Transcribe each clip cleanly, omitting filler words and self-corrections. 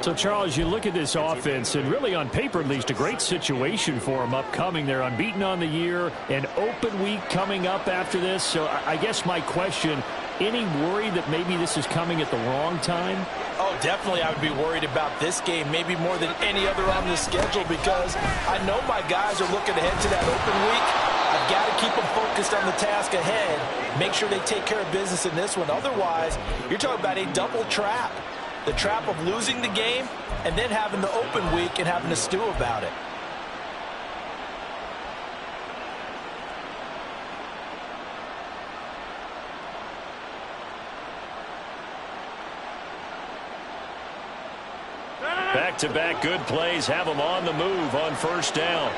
So, Charles, you look at this offense, and really on paper, at least, a great situation for them upcoming. They're unbeaten on the year, an open week coming up after this. So I guess my question, any worry that maybe this is coming at the wrong time? Oh, definitely I would be worried about this game, maybe more than any other on the schedule, because I know my guys are looking ahead to that open week. I've got to keep them focused on the task ahead, make sure they take care of business in this one. Otherwise, you're talking about a double trap. The trap of losing the game and then having the open week and having to stew about it. Back-to-back good plays have them on the move on first down.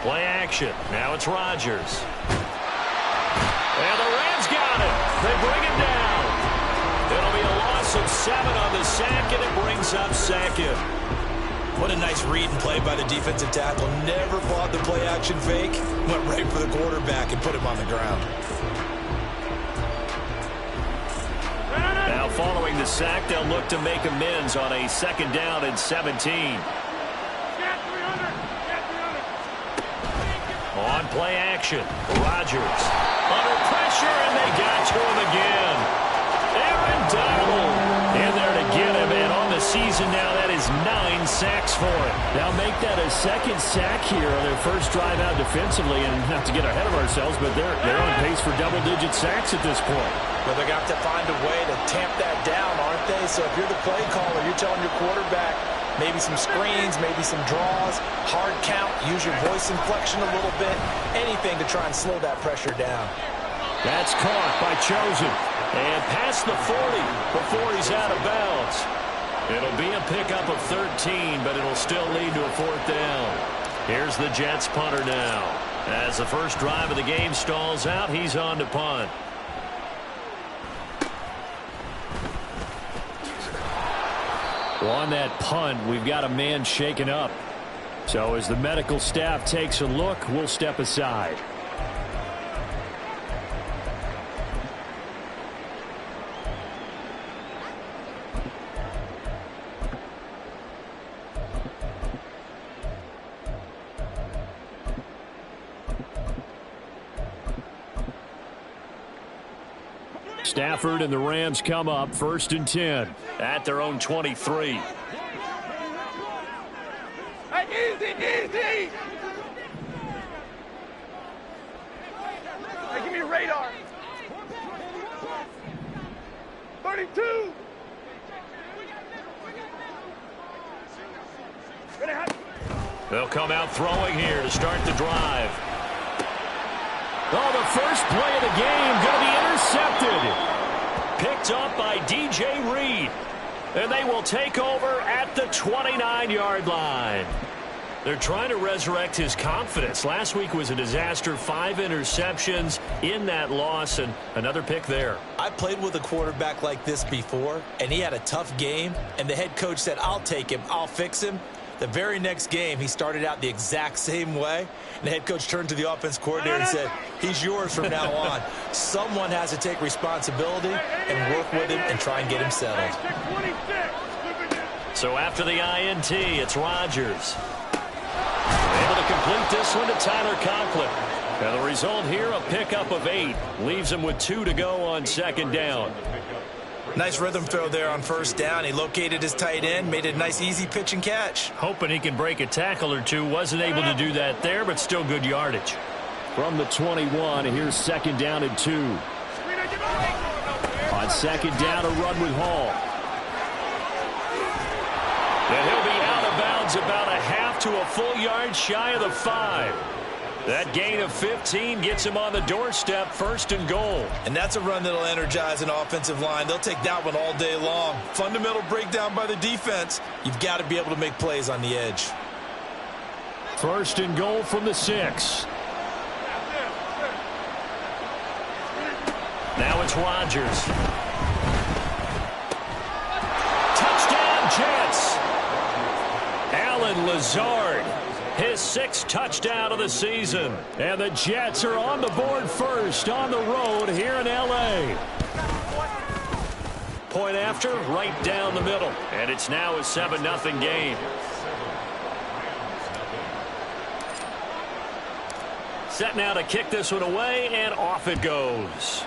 Play action. Now it's Rodgers. And the Rams got it. They bring him down. It'll be a loss of 7 on the sack, and it brings up second. What a nice read and play by the defensive tackle. Never bought the play action fake. Went right for the quarterback and put him on the ground. Now following the sack, they'll look to make amends on a second down and 17. On play action, Rodgers under pressure, and they got to him again. Aaron Donald in there to get him, and on the season now, that is 9 sacks for him. Now make that a second sack here on their first drive out defensively, and not to get ahead of ourselves, but they're on pace for double-digit sacks at this point. Well, they're going to have to find a way to tamp that down, aren't they? So if you're the play caller, you're telling your quarterback, maybe some screens, maybe some draws, hard count, use your voice inflection a little bit, anything to try and slow that pressure down. That's caught by Chosen. And past the 40 before he's out of bounds. It'll be a pickup of 13, but it'll still lead to a 4th down. Here's the Jets punter now. As the first drive of the game stalls out, he's on to punt. On that punt, we've got a man shaken up. So as the medical staff takes a look, we'll step aside. Stafford and the Rams come up 1st and 10 at their own 23. Hey, easy. Hey, give me a radar. 32. They'll come out throwing here to start the drive. Oh, the first play of the game going to be intercepted. Picked up by DJ Reed. And they will take over at the 29-yard line. They're trying to resurrect his confidence. Last week was a disaster. 5 interceptions in that loss, and another pick there. I played with a quarterback like this before, and he had a tough game, and the head coach said, I'll take him, I'll fix him. The very next game, he started out the exact same way. And the head coach turned to the offense coordinator and said, he's yours from now on. Someone has to take responsibility and work with him and try and get him settled. So after the INT, it's Rodgers. Able to complete this one to Tyler Conklin. And the result here, a pickup of 8. Leaves him with 2 to go on second down. Nice rhythm throw there on first down. He located his tight end, made it a nice easy pitch and catch. Hoping he can break a tackle or two. Wasn't able to do that there, but still good yardage. From the 21, here's second down and 2. On second down, a run with Hall. And he'll be out of bounds about a half to a full yard shy of the 5. That gain of 15 gets him on the doorstep, 1st and goal. And that's a run that'll energize an offensive line. They'll take that one all day long. Fundamental breakdown by the defense. You've got to be able to make plays on the edge. 1st and goal from the 6. Now it's Rodgers. Touchdown, Jets. Allen Lazard His 6th touchdown of the season. And the Jets are on the board first on the road here in L.A. Point after, right down the middle. And it's now a 7-0 game. Set now to kick this one away, and off it goes.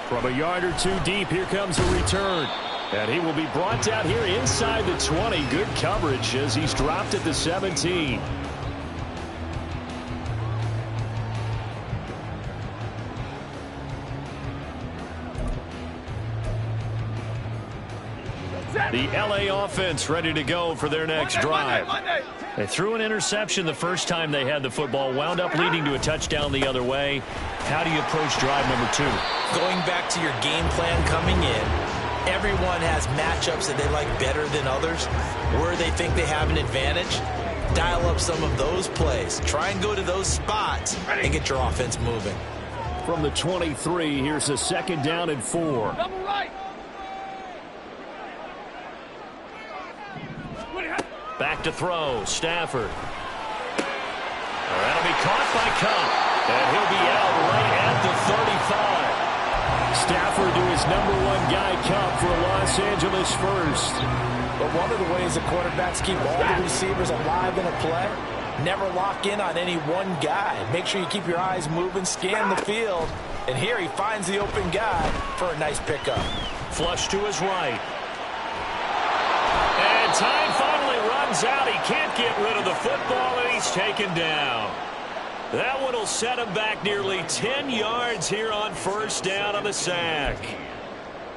From a yard or two deep, here comes a return. And he will be brought down here inside the 20. Good coverage as he's dropped at the 17. The L.A. offense ready to go for their next drive. They threw an interception the first time they had the football, wound up leading to a touchdown the other way. How do you approach drive number 2? Going back to your game plan coming in, everyone has matchups that they like better than others, where they think they have an advantage. Dial up some of those plays. Try and go to those spots and get your offense moving. From the 23, here's a 2nd down and 4. Double right. Back to throw, Stafford. That'll be caught by Kupp, and he'll be out right at the 35. Stafford to his #1 guy, Kupp, for a Los Angeles first. But one of the ways the quarterbacks keep all the receivers alive in a play, never lock in on any one guy. Make sure you keep your eyes moving, scan the field, and here he finds the open guy for a nice pickup. Flush to his right. And time finally runs out. He can't get rid of the football, and he's taken down. That one will set him back nearly 10 yards here on 1st down on the sack.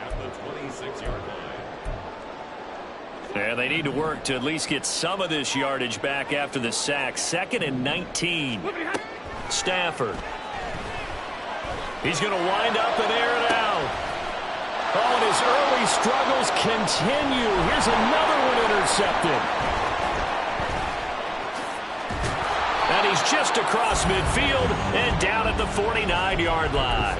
At the 26-yard line. And they need to work to at least get some of this yardage back after the sack. 2nd and 19. Stafford. He's going to wind up and air it out. Oh, and his early struggles continue. Here's another one intercepted. And he's just across midfield and down at the 49-yard line.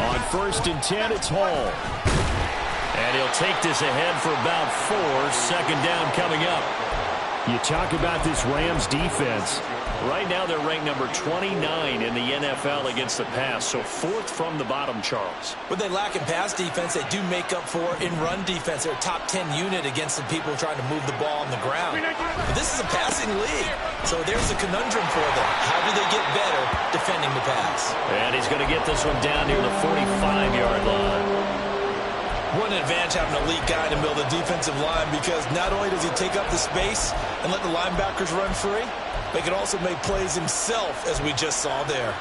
On 1st and 10, it's Hall. And he'll take this ahead for about 4. 2nd down coming up. You talk about this Rams defense. Right now they're ranked number 29 in the NFL against the pass, so 4th from the bottom, Charles. What they lack in pass defense, they do make up for in run defense. They're a top 10 unit against the people trying to move the ball on the ground. But this is a passing league, so there's a conundrum for them. How do they get better defending the pass? And he's going to get this one down near the 45-yard line. What an advantage having an elite guy in the middle of the defensive line, because not only does he take up the space and let the linebackers run free, but he can also make plays himself, as we just saw there.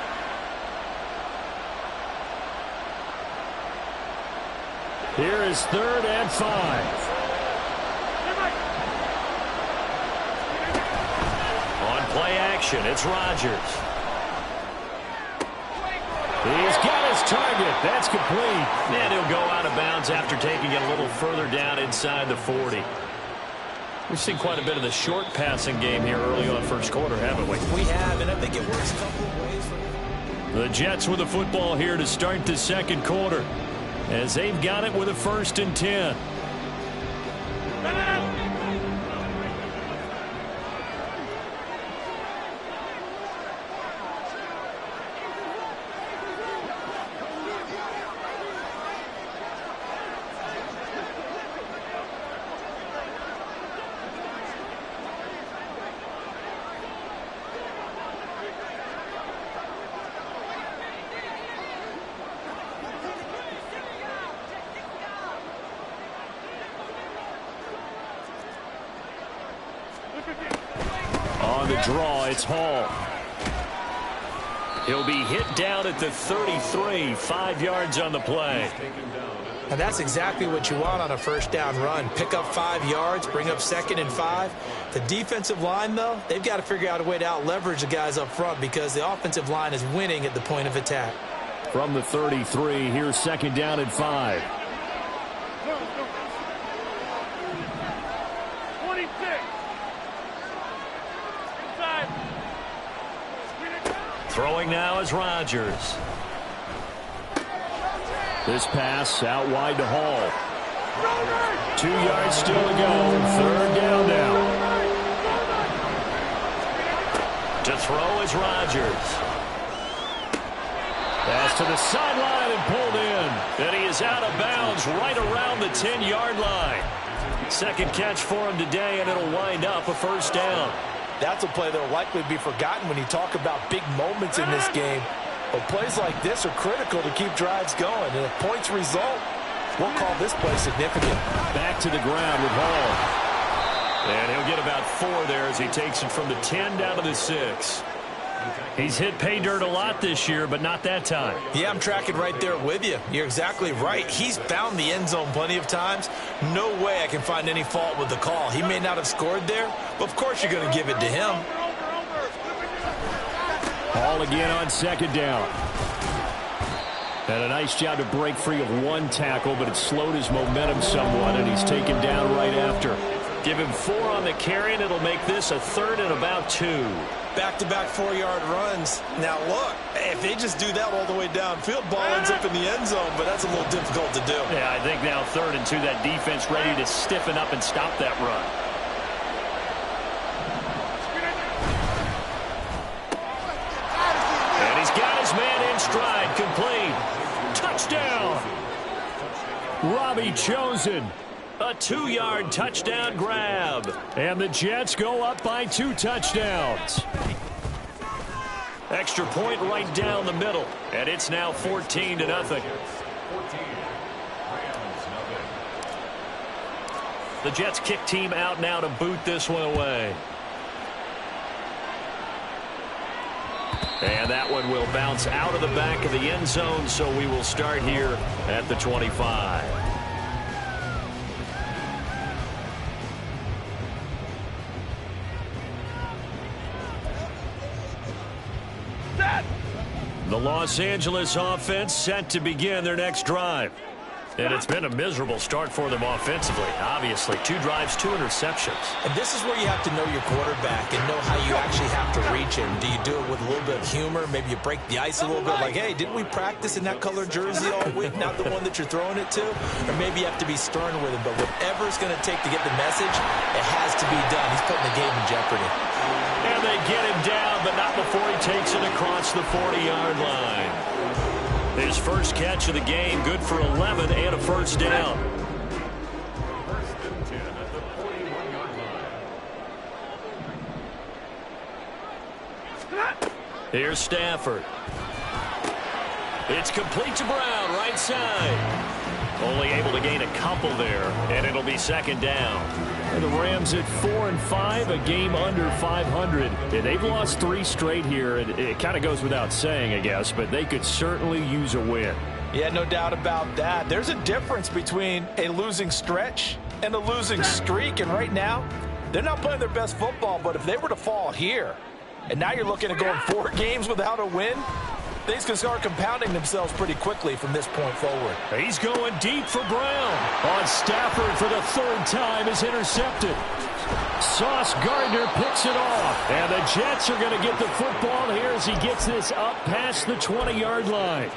Here is 3rd and 5. On play action, it's Rodgers. He's got his target. That's complete. And he'll go out of bounds after taking it a little further down inside the 40. We've seen quite a bit of the short passing game here early on 1st quarter, haven't we? We have, and I think it works a couple of ways for them. The Jets with the football here to start the 2nd quarter, as they've got it with a 1st and 10. On the draw, it's Hall. He'll be hit down at the 33, 5 yards on the play. And that's exactly what you want on a 1st down run. Pick up 5 yards, bring up 2nd and 5. The defensive line, though, they've got to figure out a way to out-leverage the guys up front, because the offensive line is winning at the point of attack. From the 33, here's second down and 5. 26. Inside. Throwing now is Rodgers. This pass out wide to Hall. 2 yards still to go. Third down now. To throw is Rodgers. Pass to the sideline and pulled in. And he is out of bounds right around the 10-yard line. Second catch for him today, and it'll wind up a first down. That's a play that will likely be forgotten when you talk about big moments in this game. But plays like this are critical to keep drives going. And if points result, we'll call this play significant. Back to the ground with Hall. And he'll get about 4 there as he takes it from the 10 down to the 6. He's hit pay dirt a lot this year, but not that time. Yeah, I'm tracking right there with you. You're exactly right. He's found the end zone plenty of times. No way I can find any fault with the call. He may not have scored there, but of course you're going to give it to him. Hall again on second down. And a nice job to break free of one tackle, but it slowed his momentum somewhat, and he's taken down right after. Give him 4 on the carry, and it'll make this a third and about 2. Back-to-back 4-yard runs. Now, look, if they just do that all the way downfield, ball ends up in the end zone, but that's a little difficult to do. Yeah, I think now 3rd and 2, that defense ready to stiffen up and stop that run. And he's got his man in stride, complete. Touchdown! Robbie Chosen. A 2-yard touchdown grab. And the Jets go up by 2 touchdowns. Extra point right down the middle. And it's now 14-0. The Jets kick team out now to boot this one away. And that one will bounce out of the back of the end zone, so we will start here at the 25. The Los Angeles offense set to begin their next drive. And it's been a miserable start for them offensively. Obviously, 2 drives, 2 interceptions. And this is where you have to know your quarterback and know how you actually have to reach him. Do you do it with a little bit of humor? Maybe you break the ice a little bit like, hey, didn't we practice in that color jersey all week, not the one that you're throwing it to? Or maybe you have to be stern with him. But whatever it's going to take to get the message, it has to be done. He's putting the game in jeopardy. And they get him down, but not before he takes it across the 40-yard line. His first catch of the game, good for 11 and a first down. First and 10 at the 41-yard line. Here's Stafford. It's complete to Brown, right side. Only able to gain a couple there, and it'll be second down. And the Rams at 4-5, a game under 500. And they've lost 3 straight here. It kind of goes without saying, I guess, but they could certainly use a win. Yeah, no doubt about that. There's a difference between a losing stretch and a losing streak. And right now, they're not playing their best football. But if they were to fall here, and now you're looking at going 4 games without a win, things can start compounding themselves pretty quickly from this point forward. He's going deep for Brown. On Stafford for the 3rd time is intercepted. Sauce Gardner picks it off. And the Jets are going to get the football here as he gets this up past the 20-yard line.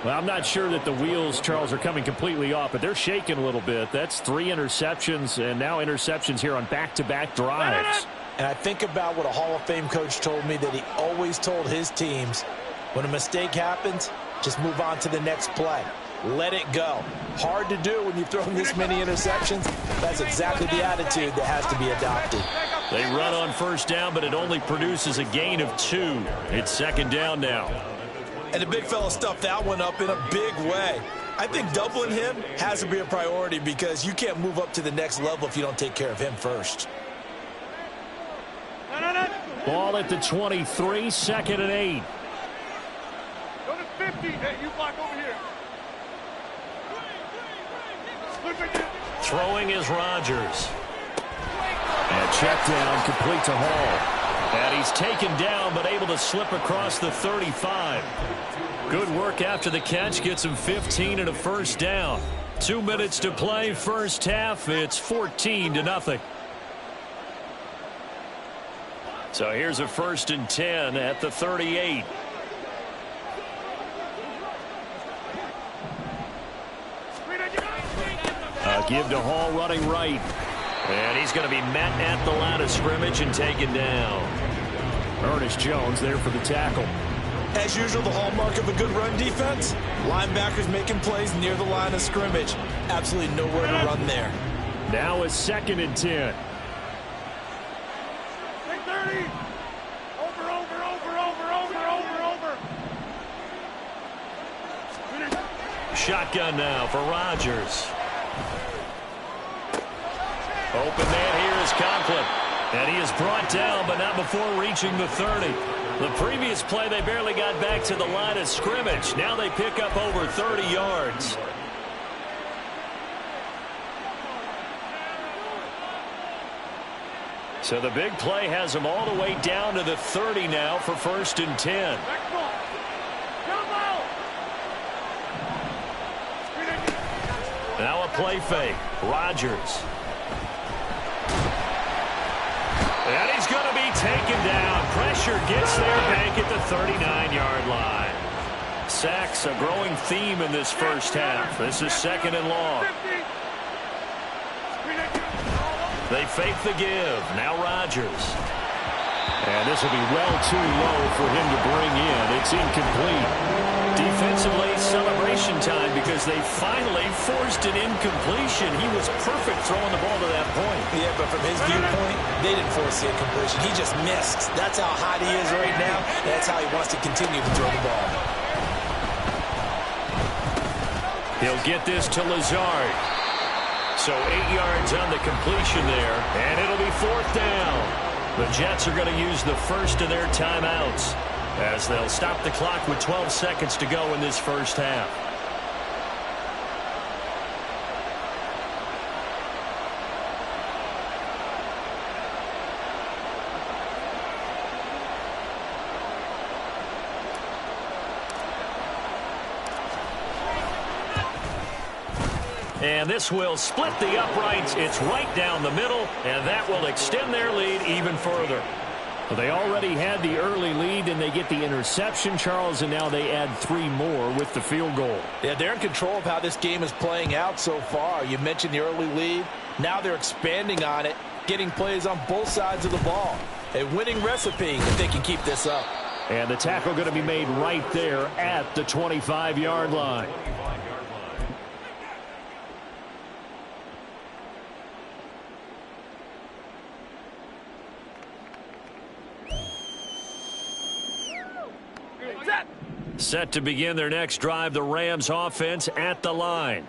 Well, I'm not sure that the wheels, Charles, are coming completely off, but they're shaking a little bit. That's 3 interceptions and now interceptions here on back-to-back drives. And I think about what a Hall of Fame coach told me that he always told his teams, when a mistake happens, just move on to the next play. Let it go. Hard to do when you've thrown this many interceptions. That's exactly the attitude that has to be adopted. They run on first down, but it only produces a gain of 2. It's second down now. And the big fella stuffed that one up in a big way. I think doubling him has to be a priority because you can't move up to the next level if you don't take care of him first. Ball at the 23, 2nd and 8. Go to 50. Hey, you block over here. Throwing is Rodgers. And check down complete to Hall. And he's taken down, but able to slip across the 35. Good work after the catch. Gets him 15 and a first down. 2 minutes to play first half. It's 14-0. So here's a 1st and 10 at the 38. Give to Hall running right. And he's going to be met at the line of scrimmage and taken down. Ernest Jones there for the tackle. As usual, the hallmark of a good run defense, linebackers making plays near the line of scrimmage. Absolutely nowhere to run there. Now a 2nd and 10. Take 30. Over. Shotgun now for Rodgers. Open man here is Conklin. And he is brought down, but not before reaching the 30. The previous play, they barely got back to the line of scrimmage. Now they pick up over 30 yards. So the big play has them all the way down to the 30 now for 1st and 10. Now a play fake. Rodgers. And he's going to be taken down. Pressure gets there back at the 39-yard line. Sacks, a growing theme in this first half. This is 2nd and long. They fake the give. Now Rodgers. And this will be well too low for him to bring in. It's incomplete. Defensively, celebration time because they finally forced an incompletion. He was perfect throwing the ball to that point. Yeah, but from his viewpoint, they didn't force the incompletion. He just missed. That's how hot he is right now. That's how he wants to continue to throw the ball. He'll get this to Lazard. So 8 yards on the completion there, and it'll be 4th down. The Jets are going to use the first of their timeouts as they'll stop the clock with 12 seconds to go in this first half. And this will split the uprights. It's right down the middle, and that will extend their lead even further. Well, they already had the early lead, and they get the interception, Charles, and now they add 3 more with the field goal. Yeah, they're in control of how this game is playing out so far. You mentioned the early lead. Now they're expanding on it, getting plays on both sides of the ball. A winning recipe if they can keep this up. And the tackle going to be made right there at the 25-yard line. Set to begin their next drive, the Rams offense at the line.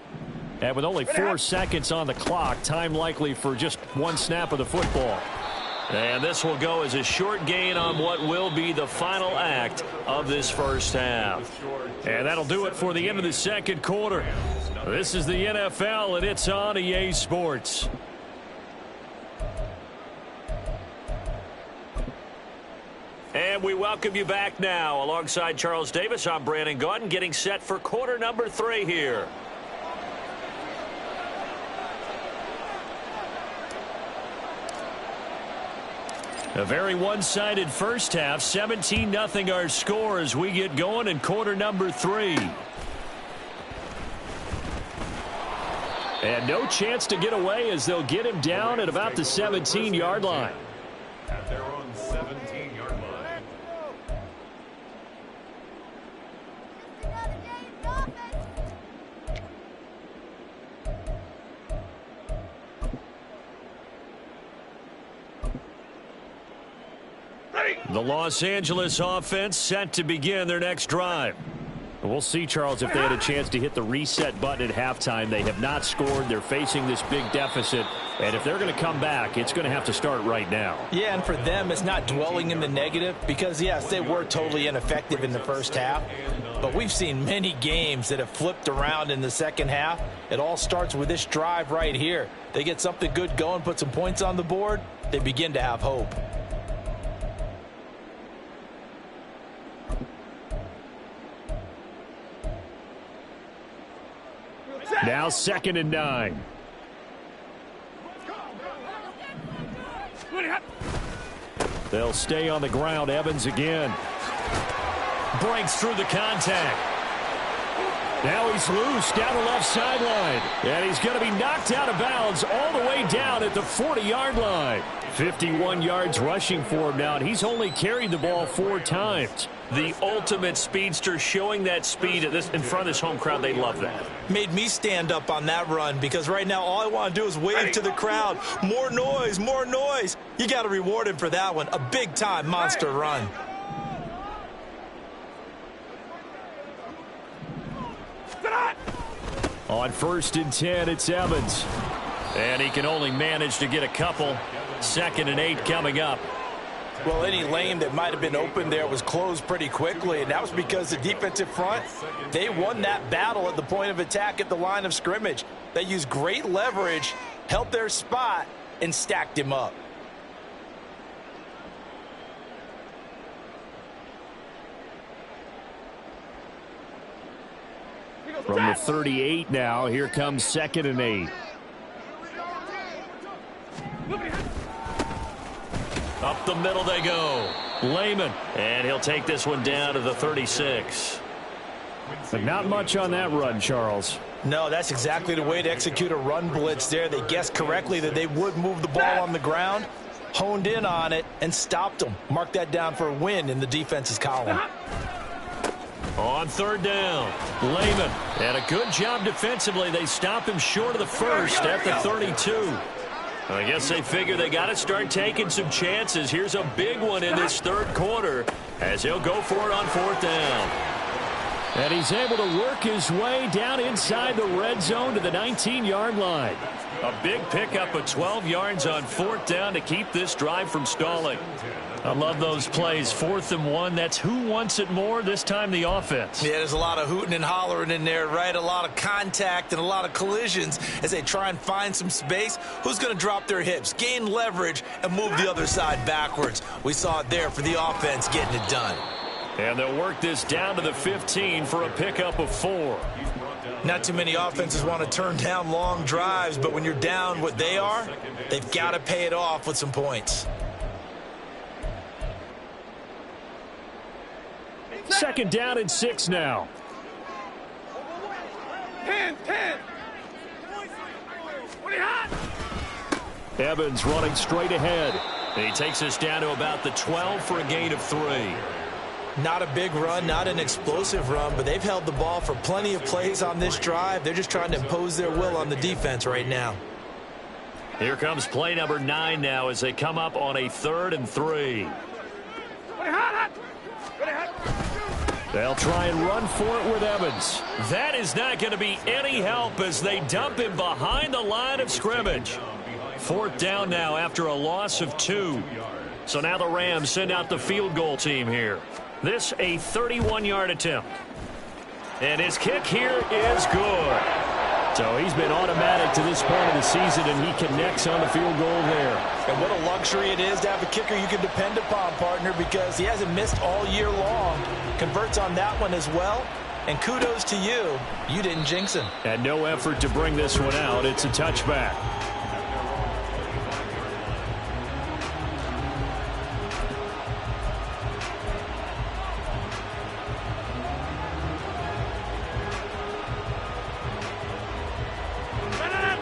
And with only 4 seconds on the clock, time likely for just 1 snap of the football. And this will go as a short gain on what will be the final act of this first half. And that'll do it for the end of the second quarter. This is the NFL, and it's on EA Sports. And we welcome you back now. Alongside Charles Davis, I'm Brandon Gaudin, getting set for quarter number 3 here. A very one-sided first half. 17-0 our score as we get going in quarter number 3. And no chance to get away as they'll get him down at about the 17-yard line. At their own 17-yard line. The Los Angeles offense set to begin their next drive. We'll see, Charles, if they had a chance to hit the reset button at halftime. They have not scored. They're facing this big deficit. And if they're going to come back, it's going to have to start right now. Yeah, and for them, it's not dwelling in the negative because, yes, they were totally ineffective in the first half. But we've seen many games that have flipped around in the second half. It all starts with this drive right here. They get something good going, put some points on the board, they begin to have hope. Now 2nd and 9. They'll stay on the ground. Evans again. Breaks through the contact. Now he's loose down the left sideline. And he's going to be knocked out of bounds all the way down at the 40-yard line. 51 yards rushing for him now, and he's only carried the ball 4 times. The ultimate speedster, showing that speed in front of this home crowd. They love that. Made me stand up on that run because right now all I want to do is wave to the crowd. More noise, more noise. You got to reward him for that one. A big-time monster run. On 1st and 10, it's Evans. And he can only manage to get a couple. 2nd and 8 coming up. Well, any lane that might have been open there was closed pretty quickly, and that was because the defensive front, they won that battle at the point of attack at the line of scrimmage. They used great leverage, held their spot, and stacked him up. From the 38 now, here comes 2nd and 8. Up the middle they go. Lehman. And he'll take this one down to the 36. But not much on that run, Charles. No, that's exactly the way to execute a run blitz there. They guessed correctly that they would move the ball on the ground, honed in on it, and stopped them. Mark that down for a win in the defense's column. On 3rd down, Lehman. and a good job defensively. They stop him short of the 1st at the 32. I guess they figure they got to start taking some chances. Here's a big one in this 3rd quarter as he'll go for it on 4th down. And he's able to work his way down inside the red zone to the 19-yard line. A big pickup of 12 yards on 4th down to keep this drive from stalling. I love those plays. 4th and 1. That's who wants it more, this time the offense. Yeah, there's a lot of hooting and hollering in there, right? A lot of contact and a lot of collisions as they try and find some space. Who's going to drop their hips, gain leverage, and move the other side backwards? We saw it there for the offense getting it done. And they'll work this down to the 15 for a pickup of 4. Not too many offenses want to turn down long drives, but when you're down what they are, they've got to pay it off with some points. 2nd down and 6 now. 10. Evans running straight ahead. He takes us down to about the 12 for a gain of 3. Not a big run, not an explosive run, but they've held the ball for plenty of plays on this drive. They're just trying to impose their will on the defense right now. Here comes play number 9 now as they come up on a 3rd and 3. They'll try and run for it with Evans. That is not going to be any help as they dump him behind the line of scrimmage. 4th down now after a loss of 2. So now the Rams send out the field goal team here. This a 31-yard attempt. And his kick here is good. So he's been automatic to this point of the season, and he connects on the field goal there. And what a luxury it is to have a kicker you can depend upon, partner, because he hasn't missed all year long. Converts on that one as well. And kudos to you. You didn't jinx him. And no effort to bring this one out. It's a touchback.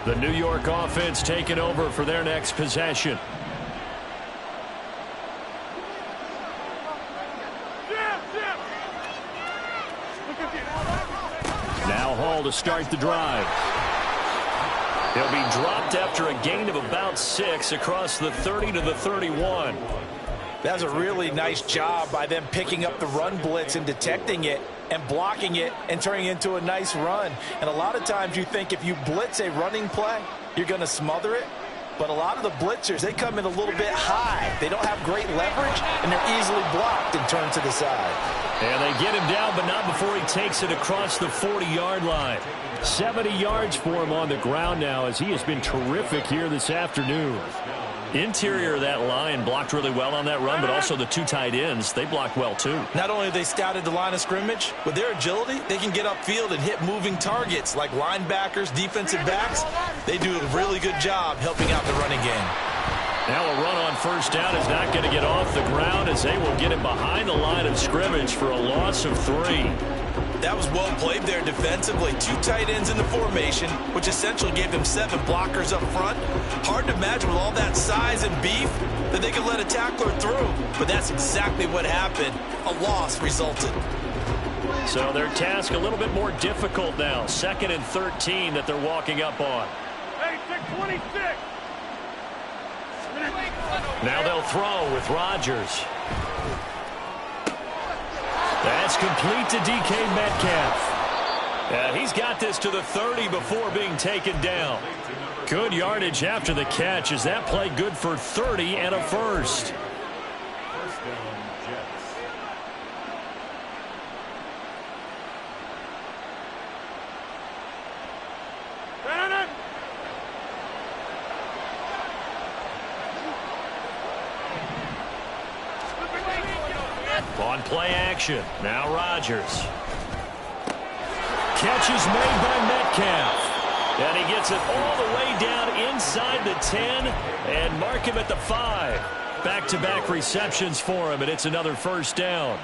The New York offense taking over for their next possession. Now Hall to start the drive. He'll be dropped after a gain of about 6 across the 30 to the 31. That was a really nice job by them picking up the run blitz and detecting it and blocking it and turning it into a nice run. And a lot of times you think if you blitz a running play, you're going to smother it. But a lot of the blitzers, they come in a little bit high. They don't have great leverage, and they're easily blocked and turned to the side. And they get him down, but not before he takes it across the 40-yard line. 70 yards for him on the ground now, as he has been terrific here this afternoon. Interior of that line blocked really well on that run, but also the two tight ends, they blocked well too. Not only have they scouted the line of scrimmage, with their agility, they can get upfield and hit moving targets like linebackers, defensive backs. They do a really good job helping out the running game. Now a run on first down is not going to get off the ground, as they will get him behind the line of scrimmage for a loss of 3. That was well played there defensively. Two tight ends in the formation, which essentially gave them 7 blockers up front. Hard to imagine with all that size and beef that they could let a tackler through. But that's exactly what happened. A loss resulted. So their task a little bit more difficult now. 2nd and 13 that they're walking up on. Hey, 626. Now they'll throw with Rodgers. That's complete to DK Metcalf. He's got this to the 30 before being taken down. Good yardage after the catch. Is that play good for 30 and a first? On play action, now Rodgers. Catch is made by Metcalf. And he gets it all the way down inside the 10 and mark him at the 5. Back-to-back receptions for him, and it's another first down.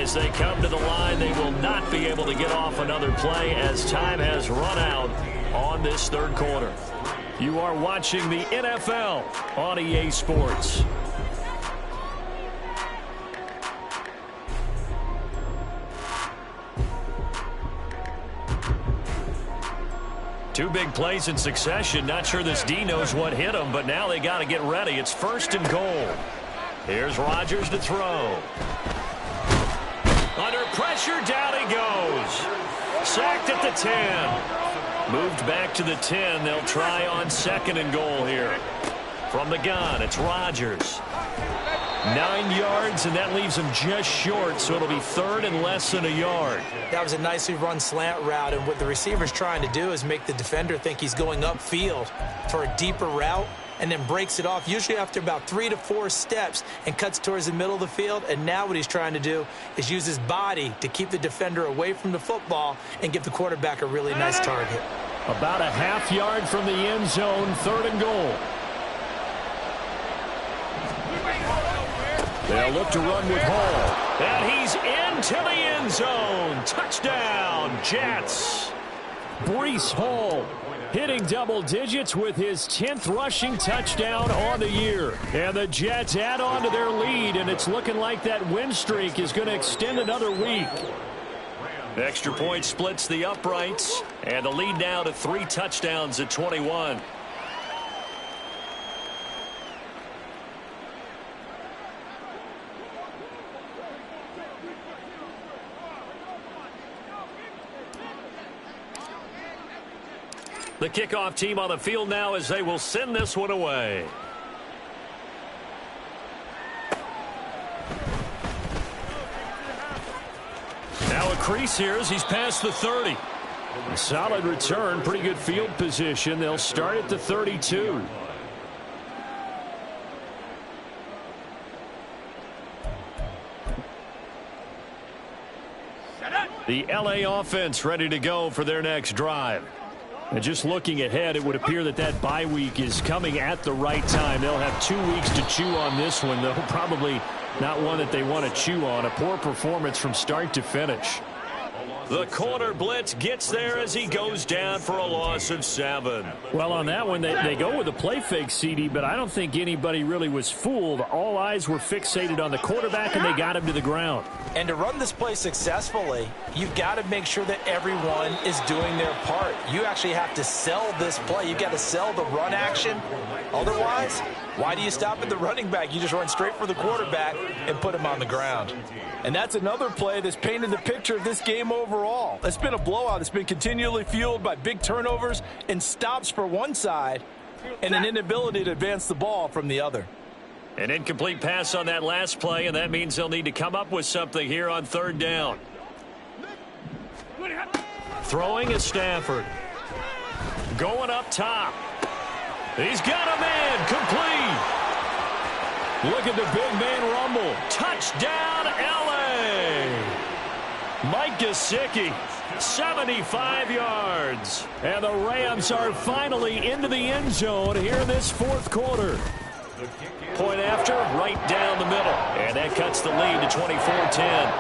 As they come to the line, they will not be able to get off another play as time has run out on this third quarter. You are watching the NFL on EA Sports. Two big plays in succession. Not sure this D knows what hit him, but now they got to get ready. It's 1st and goal. Here's Rodgers to throw. Under pressure, down he goes. Sacked at the 10. Moved back to the 10. They'll try on 2nd and goal here. From the gun, it's Rodgers. 9 yards, and that leaves him just short, so it'll be 3rd and less than a yard. That was a nicely run slant route, and what the receiver's trying to do is make the defender think he's going upfield for a deeper route, and then breaks it off, usually after about 3 to 4 steps, and cuts towards the middle of the field. And now what he's trying to do is use his body to keep the defender away from the football and give the quarterback a really nice target. About a half yard from the end zone, 3rd and goal. They'll look to run with Hall. And he's into the end zone. Touchdown, Jets. Breece Hall hitting double digits with his 10th rushing touchdown on the year. And the Jets add on to their lead, and it's looking like that win streak is going to extend another week. Extra point splits the uprights, and the lead now to 3 touchdowns at 21. The kickoff team on the field now as they will send this one away. Now a crease here as he's past the 30. A solid return, pretty good field position. They'll start at the 32. The LA offense ready to go for their next drive. And just looking ahead, it would appear that that bye week is coming at the right time. They'll have 2 weeks to chew on this one, though probably not one that they want to chew on. A poor performance from start to finish. The corner blitz gets there as he goes down for a loss of 7. Well, on that one, they go with a play fake, CD, but I don't think anybody really was fooled. All eyes were fixated on the quarterback, and they got him to the ground. And to run this play successfully, you've got to make sure that everyone is doing their part. You actually have to sell this play. You've got to sell the run action. Otherwise, Why do you stop at the running back? You just run straight for the quarterback and put him on the ground. And that's another play that's painted the picture of this game overall. It's been a blowout. It's been continually fueled by big turnovers and stops for one side and an inability to advance the ball from the other. An incomplete pass on that last play, and that means they'll need to come up with something here on third down. Throwing is Stafford. Going up top. He's got a man. Complete. Look at the big man rumble. Touchdown, L.A. Mike Gesicki, 75 yards. And the Rams are finally into the end zone here in this fourth quarter. Point after, right down the middle. And that cuts the lead to 24-10.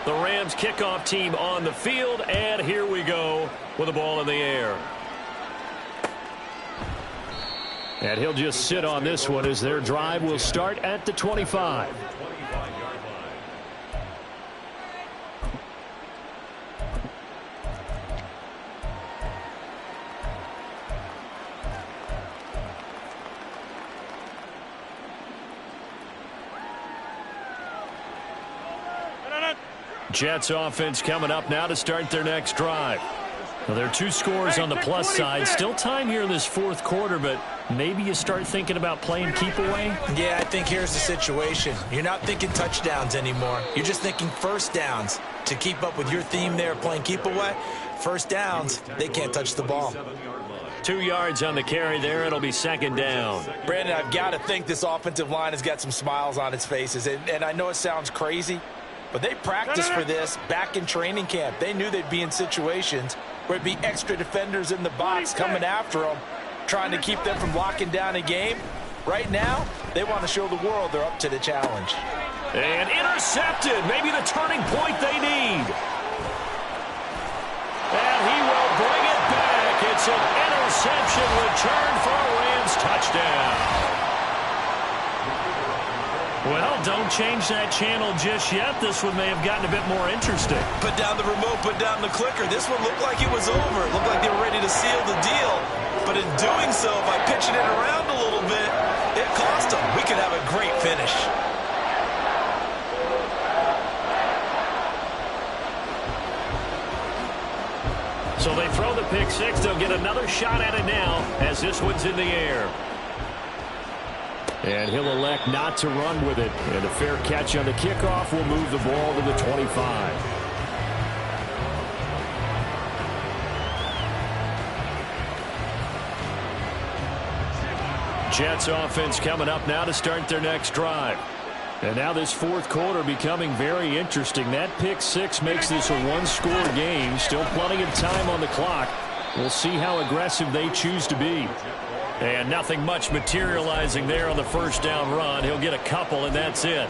The Rams kickoff team on the field, and here we go with the ball in the air. And he'll just sit on this one as their drive will start at the 25. Jets offense coming up now to start their next drive. Well, there are two scores on the plus side. Still time here in this fourth quarter, but maybe you start thinking about playing keep away? Yeah, I think here's the situation. You're not thinking touchdowns anymore. You're just thinking first downs. To keep up with your theme there, playing keep away, first downs, they can't touch the ball. 2 yards on the carry there. It'll be second down. Brandon, I've got to think this offensive line has got some smiles on its faces. And I know it sounds crazy, but they practiced for this back in training camp. They knew they'd be in situations where it'd be extra defenders in the box coming after them, trying to keep them from locking down a game. Right now, they want to show the world they're up to the challenge. And intercepted. Maybe the turning point they need. And he will bring it back. It's an interception return for a Rams touchdown. Well, don't change that channel just yet. This one may have gotten a bit more interesting. Put down the remote, put down the clicker. This one looked like it was over. It looked like they were ready to seal the deal. But in doing so, by pitching it around a little bit, it cost them. We could have a great finish. So they throw the pick six. They'll get another shot at it now as this one's in the air. And he'll elect not to run with it. And a fair catch on the kickoff will move the ball to the 25. Jets offense coming up now to start their next drive. And now this fourth quarter becoming very interesting. That pick six makes this a one-score game. Still plenty of time on the clock. We'll see how aggressive they choose to be. And nothing much materializing there on the first down run. He'll get a couple, and that's it.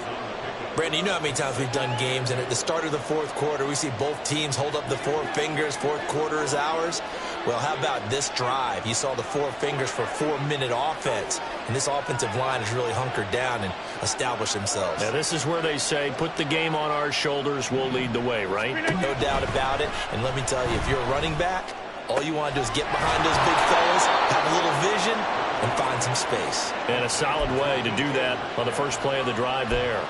Brandon, you know how many times we've done games, and at the start of the fourth quarter, we see both teams hold up the four fingers. Fourth quarter is ours. Well, how about this drive? You saw the four fingers for 4-minute offense, and this offensive line has really hunkered down and established themselves. Now, this is where they say, put the game on our shoulders, we'll lead the way, right? No doubt about it. And let me tell you, if you're a running back, all you want to do is get behind those big fellas, have a little vision, and find some space. And a solid way to do that on the first play of the drive there.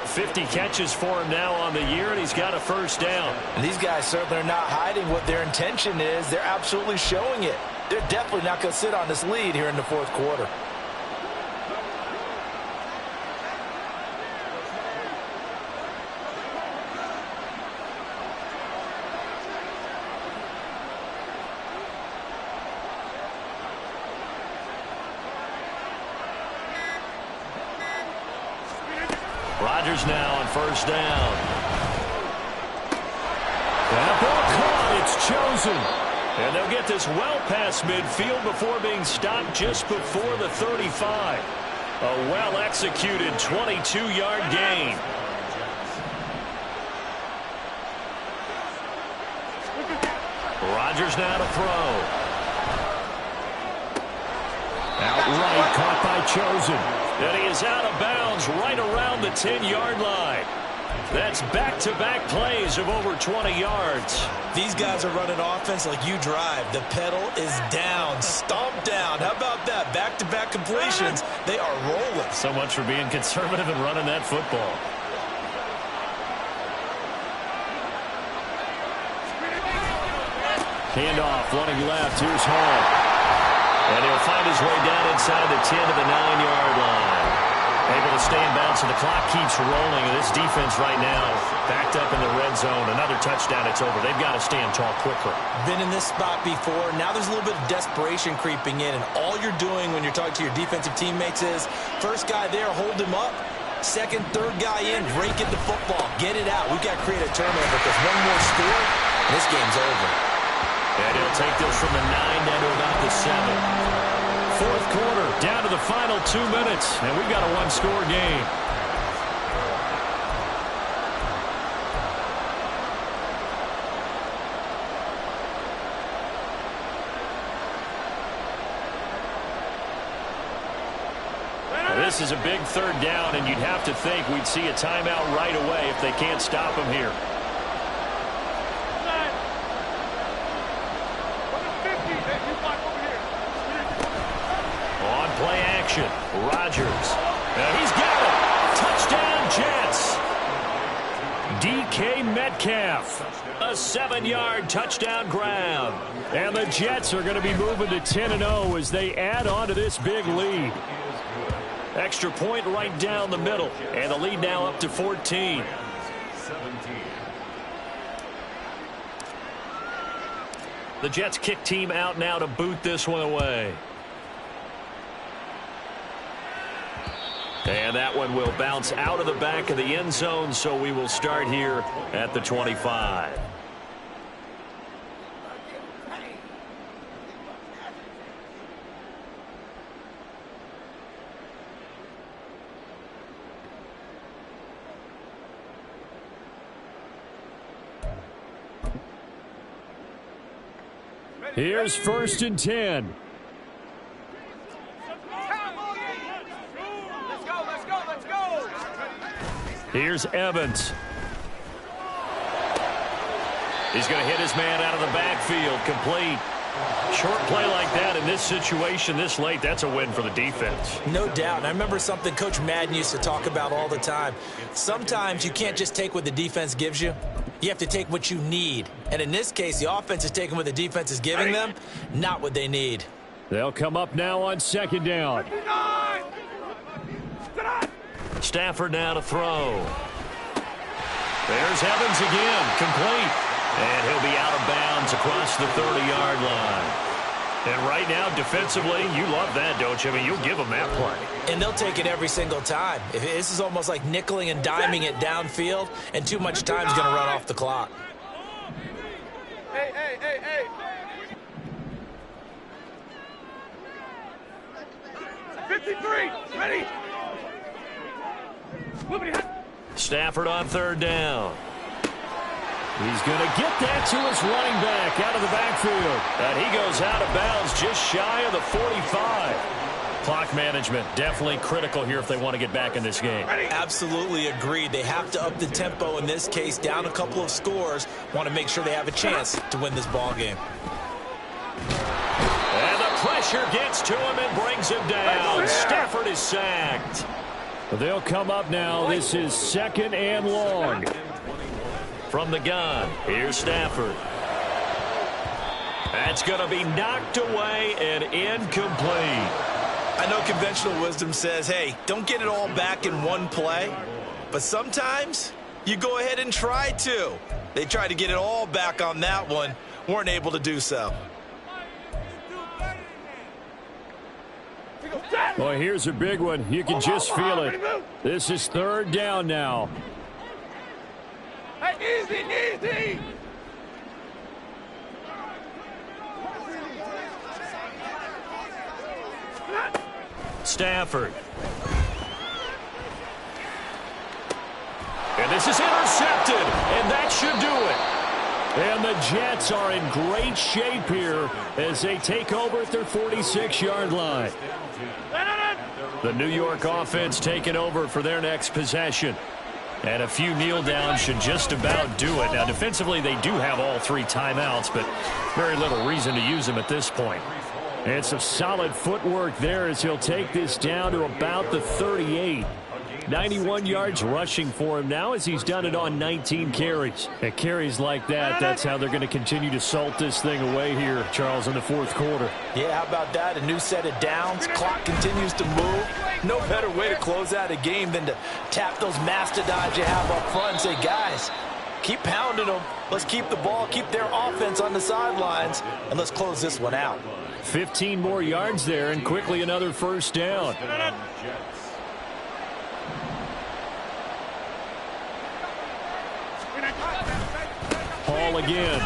50 catches for him now on the year, and he's got a first down. And these guys certainly are not hiding what their intention is. They're absolutely showing it. They're definitely not going to sit on this lead here in the fourth quarter. Rodgers now on first down. That ball caught. It's chosen. And they'll get this well past midfield before being stopped just before the 35. A well-executed 22-yard gain. Rodgers now to throw. Outright caught by Chosen. And he is out of bounds right around the 10-yard line. That's back-to-back plays of over 20 yards. These guys are running offense like you drive. The pedal is down, stomped down. How about that? Back-to-back completions. They are rolling. So much for being conservative and running that football. Handoff, running left. Here's Hall. And he'll find his way down inside the 10 to the 9-yard line. Able to stay in bounds, and the clock keeps rolling. And this defense right now backed up in the red zone. Another touchdown, it's over. They've got to stand tall quicker. Been in this spot before. Now there's a little bit of desperation creeping in, and all you're doing when you're talking to your defensive teammates is first guy there, hold him up. Second, third guy in, break it the football. Get it out. We've got to create a turnover because one more score, and this game's over. And he'll take this from the 9 down to about the 7. Fourth quarter, down to the final 2 minutes, and we've got a one-score game. This is a big third down, and you'd have to think we'd see a timeout right away if they can't stop him here. On play action, Rodgers. And he's got it. Touchdown, Jets. DK Metcalf. A 7-yard touchdown grab. And the Jets are going to be moving to 10-0 as they add on to this big lead. Extra point right down the middle. And the lead now up to 14. The Jets kick team out now to boot this one away. And that one will bounce out of the back of the end zone, so we will start here at the 25. Here's 1st and 10. Here's Evans. He's going to hit his man out of the backfield. Complete. Short play like that in this situation this late, that's a win for the defense. No doubt. And I remember something Coach Madden used to talk about all the time. Sometimes you can't just take what the defense gives you. You have to take what you need. And in this case, the offense is taking what the defense is giving them, not what they need. They'll come up now on 2nd down. Stafford now to throw. There's Evans again, complete. And he'll be out of bounds across the 30-yard line. And right now, defensively, you love that, don't you? I mean, you'll give them that play. And they'll take it every single time. This is almost like nickeling and diming it downfield, and too much time is going to run off the clock. Hey. 53, ready? Stafford on 3rd down. He's going to get that to his running back out of the backfield. And he goes out of bounds just shy of the 45. Clock management definitely critical here if they want to get back in this game. Absolutely agreed. They have to up the tempo in this case, down a couple of scores. Want to make sure they have a chance to win this ball game. And the pressure gets to him and brings him down. Stafford is sacked. They'll come up now. This is 2nd and long. From the gun, here's Stafford. That's going to be knocked away and incomplete. I know conventional wisdom says, hey, don't get it all back in one play. But sometimes you go ahead and try to. They tried to get it all back on that one. Weren't able to do so. Well, here's a big one. You can just feel it. This is 3rd down now. Hey, easy. Stafford. And this is intercepted, and that should do it. And the Jets are in great shape here as they take over at their 46-yard line. The New York offense taking over for their next possession. And a few kneel downs should just about do it. Now, defensively, they do have all 3 timeouts, but very little reason to use them at this point. And some solid footwork there as he'll take this down to about the 38. 91 yards rushing for him now as he's done it on 19 carries. And carries like that, that's how they're going to continue to salt this thing away here, Charles, in the 4th quarter. Yeah, how about that? A new set of downs. Clock continues to move. No better way to close out a game than to tap those mastodons you have up front and say, guys, keep pounding them. Let's keep the ball, keep their offense on the sidelines, and let's close this one out. 15 more yards there, and quickly another first down. Hall again.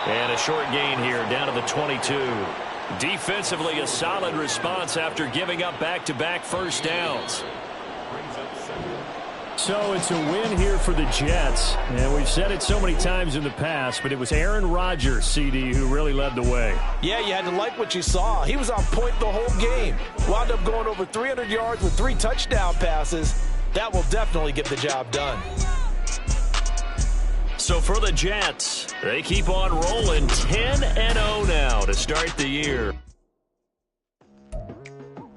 And a short gain here down to the 22. Defensively, a solid response after giving up back-to-back first downs. So it's a win here for the Jets. And we've said it so many times in the past, but it was Aaron Rodgers, CD, who really led the way. Yeah, you had to like what you saw. He was on point the whole game. Wound up going over 300 yards with 3 touchdown passes. That will definitely get the job done. So for the Jets, they keep on rolling 10-0 now to start the year.